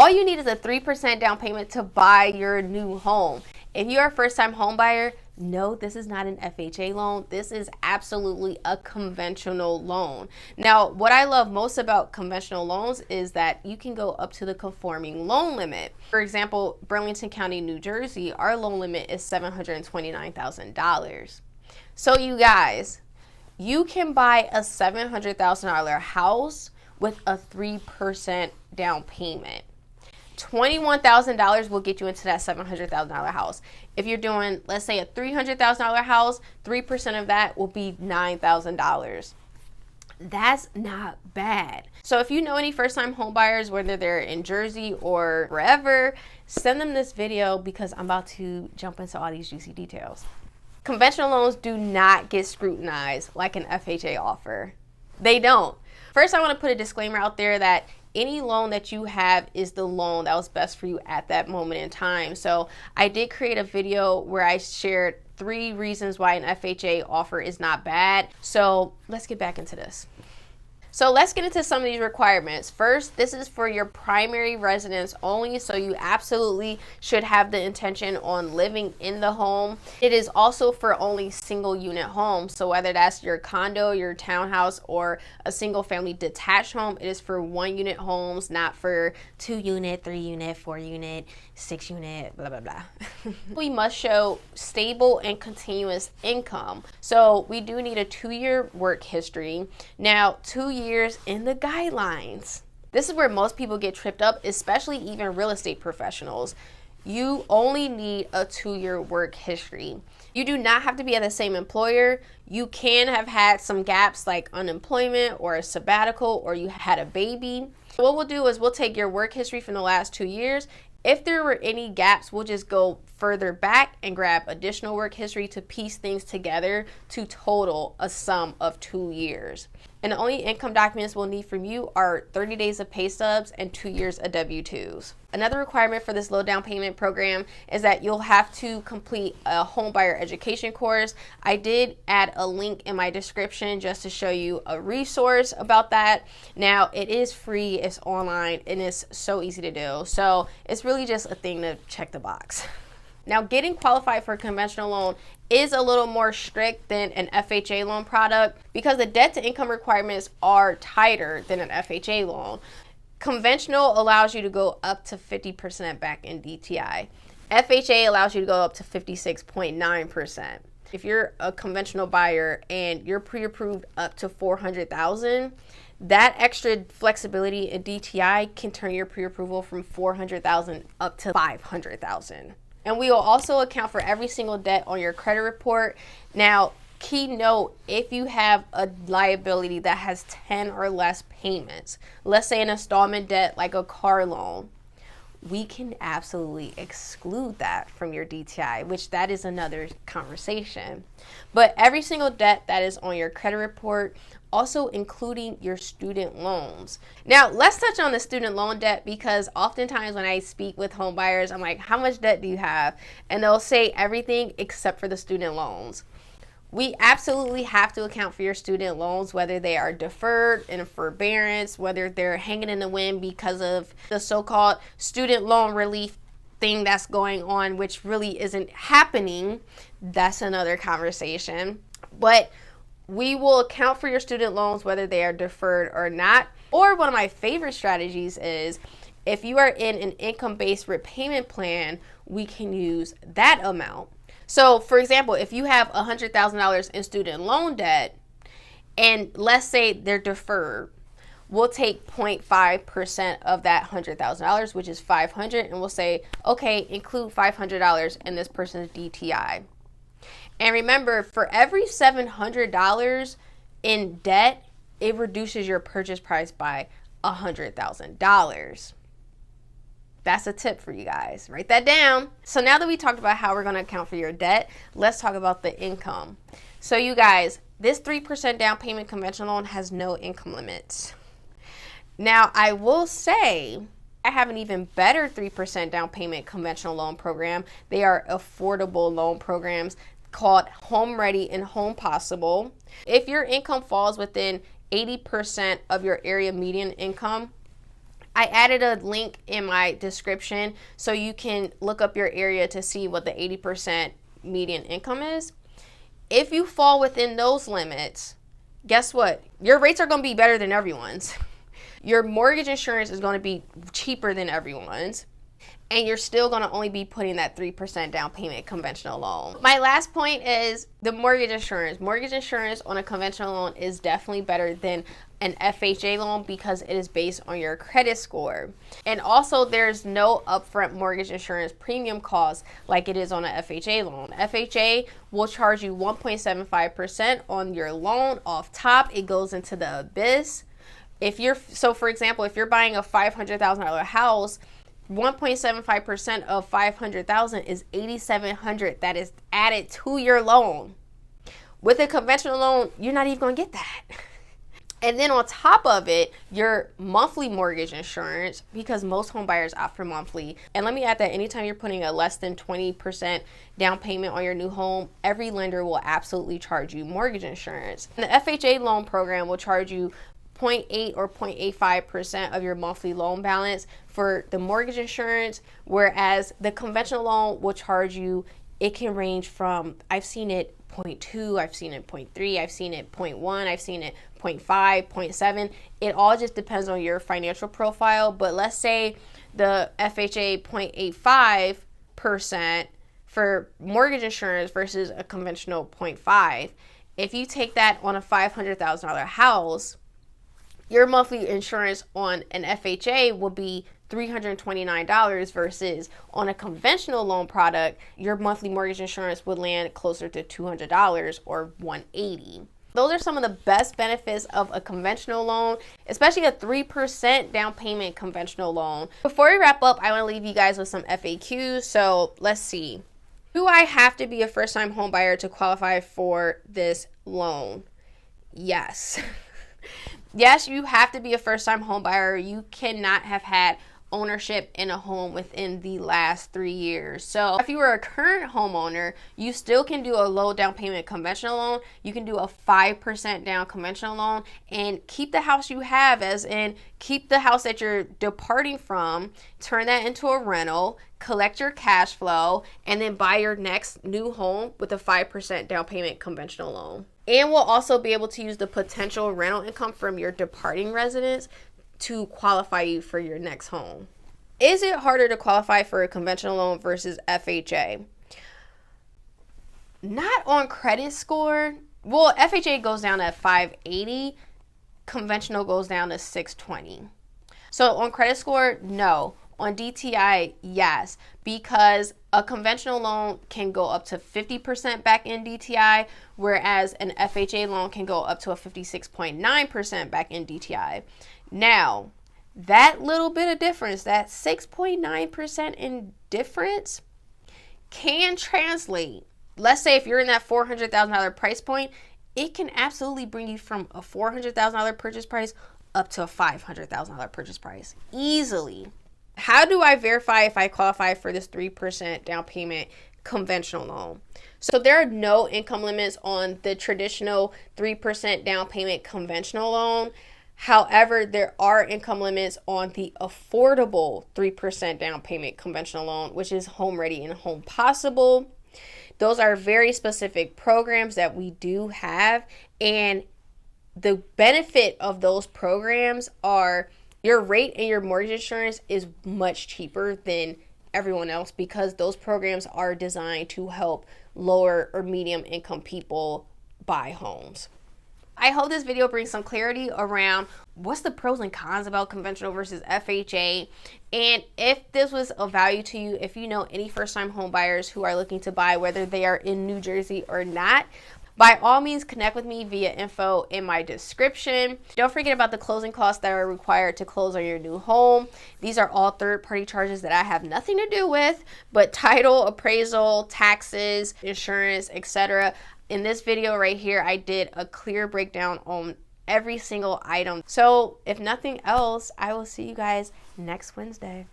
All you need is a 3% down payment to buy your new home. If you're a first-time home buyer, no, this is not an FHA loan. This is absolutely a conventional loan. Now, what I love most about conventional loans is that you can go up to the conforming loan limit. For example, Burlington County, New Jersey, our loan limit is $729,000. So you guys, you can buy a $700,000 house with a 3% down payment. $21,000 will get you into that $700,000 house. If you're doing, let's say, a $300,000 house, 3% of that will be $9,000. That's not bad. So if you know any first-time home buyers, whether they're in Jersey or wherever, send them this video because I'm about to jump into all these juicy details. Conventional loans do not get scrutinized like an FHA offer. They don't. First, I want to put a disclaimer out there that any loan that you have is the loan that was best for you at that moment in time. So I did create a video where I shared 3 reasons why an FHA offer is not bad. So let's get back into this. So let's get into some of these requirements. First, this is for your primary residence only, so you absolutely should have the intention on living in the home. It is also for only single unit homes, so whether that's your condo, your townhouse, or a single family detached home, it is for 1 unit homes, not for 2 unit, 3 unit, 4 unit, 6 unit, blah, blah, blah. We must show stable and continuous income. So we do need a 2-year work history. Now, 2 years in the guidelines. This is where most people get tripped up, especially even real estate professionals. You only need a 2-year work history. You do not have to be at the same employer. You can have had some gaps like unemployment or a sabbatical, or you had a baby. What we'll do is we'll take your work history from the last 2 years. If there were any gaps, we'll just go further back and grab additional work history to piece things together to total a sum of 2 years. And the only income documents we'll need from you are 30 days of pay stubs and 2 years of W-2s. Another requirement for this low down payment program is that you'll have to complete a home buyer education course. I did add a link in my description just to show you a resource about that. Now, it is free, it's online, and it's so easy to do. So it's really just a thing to check the box. Now, getting qualified for a conventional loan is a little more strict than an FHA loan product because the debt to income requirements are tighter than an FHA loan. Conventional allows you to go up to 50% back in DTI. FHA allows you to go up to 56.9%. If you're a conventional buyer and you're pre-approved up to $400,000, that extra flexibility in DTI can turn your pre-approval from $400,000 up to $500,000. And we will also account for every single debt on your credit report. Now, key note, if you have a liability that has 10 or less payments, let's say an installment debt like a car loan, we can absolutely exclude that from your DTI, which that is another conversation. But every single debt that is on your credit report, also including your student loans. Now, let's touch on the student loan debt because oftentimes when I speak with home buyers, I'm like, how much debt do you have? And they'll say everything except for the student loans. We absolutely have to account for your student loans, whether they are deferred in forbearance, whether they're hanging in the wind because of the so-called student loan relief thing that's going on, which really isn't happening. That's another conversation. But we will account for your student loans whether they are deferred or not. Or one of my favorite strategies is if you are in an income-based repayment plan, we can use that amount. So for example, if you have $100,000 in student loan debt and let's say they're deferred, we'll take 0.5% of that $100,000, which is $500, and we'll say, okay, include $500 in this person's DTI. And remember, for every $700 in debt, it reduces your purchase price by $100,000. That's a tip for you guys. Write that down. So now that we talked about how we're going to account for your debt, let's talk about the income. So you guys, this 3% down payment conventional loan has no income limits. Now, I will say I have an even better 3% down payment conventional loan program. They are affordable loan programs called Home Ready and Home Possible. If your income falls within 80% of your area median income, I added a link in my description so you can look up your area to see what the 80% median income is. If you fall within those limits, guess what? Your rates are going to be better than everyone's. Your mortgage insurance is going to be cheaper than everyone's. And you're still going to only be putting that 3% down payment conventional loan. My last point is the mortgage insurance. Mortgage insurance on a conventional loan is definitely better than an FHA loan because it is based on your credit score. And also there's no upfront mortgage insurance premium cost like it is on an FHA loan. FHA will charge you 1.75% on your loan off top. It goes into the abyss. For example, if you're buying a $500,000 house, 1.75% of 500,000 is 8,700 that is added to your loan. With a conventional loan, you're not even going to get that. And then on top of it, your monthly mortgage insurance, because most home buyers opt for monthly. And let me add that anytime you're putting a less than 20% down payment on your new home, every lender will absolutely charge you mortgage insurance. And the FHA loan program will charge you 0.8 or 0.85% of your monthly loan balance for the mortgage insurance, whereas the conventional loan will charge you, it can range from, I've seen it 0.2, I've seen it 0.3, I've seen it 0.1, I've seen it 0.5, 0.7. It all just depends on your financial profile. But let's say the FHA 0.85% for mortgage insurance versus a conventional 0.5. If you take that on a $500,000 house, your monthly insurance on an FHA will be $329 versus on a conventional loan product, your monthly mortgage insurance would land closer to $200 or $180. Those are some of the best benefits of a conventional loan, especially a 3% down payment conventional loan. Before we wrap up, I want to leave you guys with some FAQs. So let's see. Do I have to be a first-time home buyer to qualify for this loan? Yes. Yes, you have to be a first-time home buyer. You cannot have had ownership in a home within the last 3 years. So if you were a current homeowner, you still can do a low down payment conventional loan. You can do a 5% down conventional loan and keep the house you have, as in keep the house that you're departing from, turn that into a rental, collect your cash flow, and then buy your next new home with a 5% down payment conventional loan. And we'll also be able to use the potential rental income from your departing residence to qualify you for your next home. Is it harder to qualify for a conventional loan versus FHA? Not on credit score. Well, FHA goes down to 580, conventional goes down to 620. So on credit score, no. On DTI, yes, because a conventional loan can go up to 50% back in DTI, whereas an FHA loan can go up to a 56.9% back in DTI. Now, that little bit of difference, that 6.9% in difference, can translate. Let's say if you're in that $400,000 price point, it can absolutely bring you from a $400,000 purchase price up to a $500,000 purchase price easily. How do I verify if I qualify for this 3% down payment conventional loan? So there are no income limits on the traditional 3% down payment conventional loan. However, there are income limits on the affordable 3% down payment conventional loan, which is Home Ready and Home Possible. Those are very specific programs that we do have, and the benefit of those programs are your rate and your mortgage insurance is much cheaper than everyone else because those programs are designed to help lower or medium income people buy homes. I hope this video brings some clarity around what's the pros and cons about conventional versus FHA. And if this was of value to you, if you know any first-time home buyers who are looking to buy, whether they are in New Jersey or not, by all means, connect with me via info in my description. Don't forget about the closing costs that are required to close on your new home. These are all third-party charges that I have nothing to do with, but title, appraisal, taxes, insurance, etc. In this video right here, I did a clear breakdown on every single item. So if nothing else, I will see you guys next Wednesday.